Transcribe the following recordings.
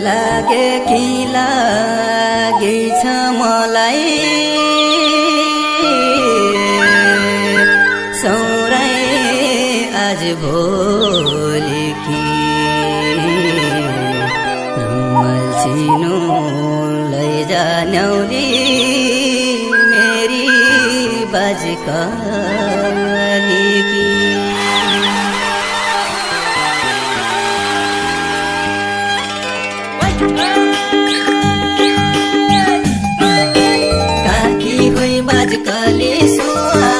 लागे कि लागेछ मलाई सौराई आज भोलि कि मल्सिनु लैजान्यौली मेरी बाजकाली की काकी हुई बाजकाली सुआ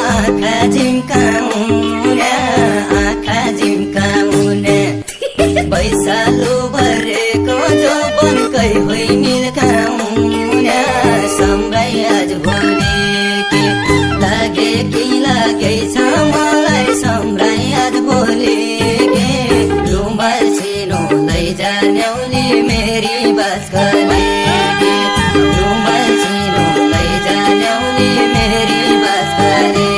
आँखा झिम्काउने पैसालु भरेको जो बनकै होइ मिल्काउने सम्राई आज भोलि कि लागेछ मलाई सम्राई आज भोलि कि रुमाल छिनो लैजान्यौली मेरी बाजकाली कि रुमाल छिनो लैजान्यौली मेरी बाजकाली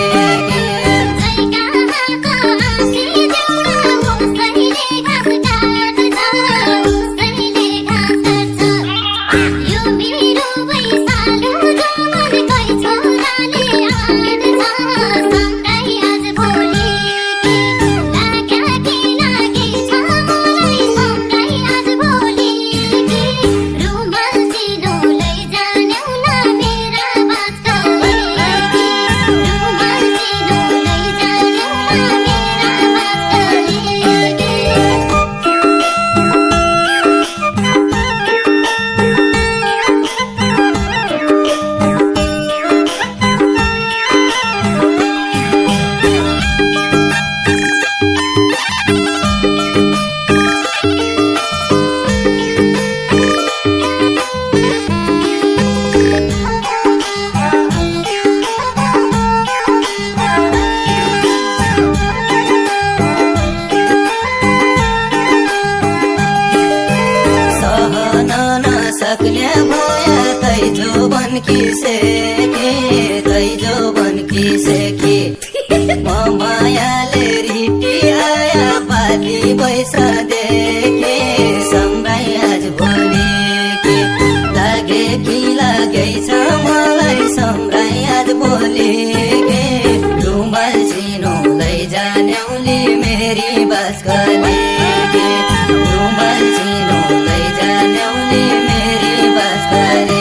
तैजो बनकी सेके मायाले रिटी आया पाली पैसा देखे सम्राई आज भोलि कि लागेछ मलाई सम्राई आज भोलि कि रुमाल छिनो लैजान्यौली मेरी बाजकाली कि रुमाल छिनो लैजान्यौली मेरी बाजकाली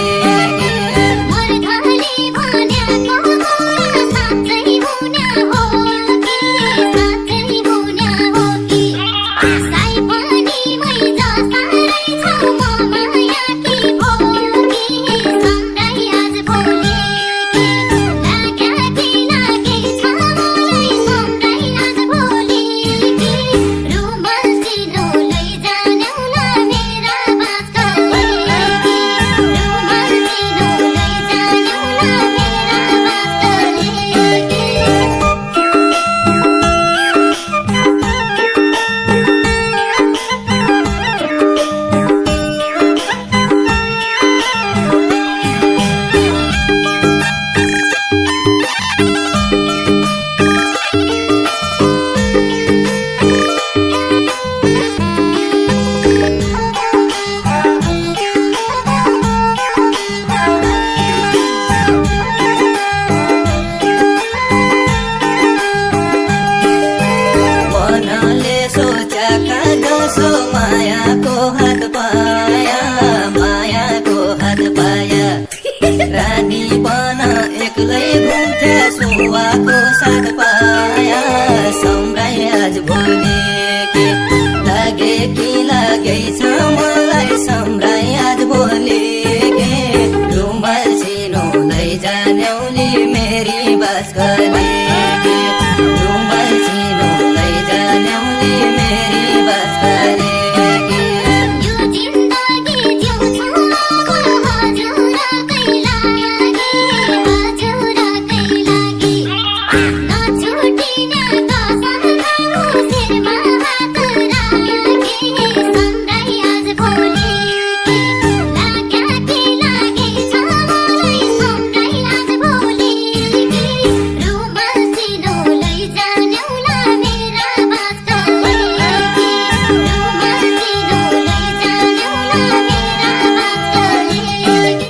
रानी बना एक्लै घुम्थे सुवाको साथ पाया सम्राई आज भोलि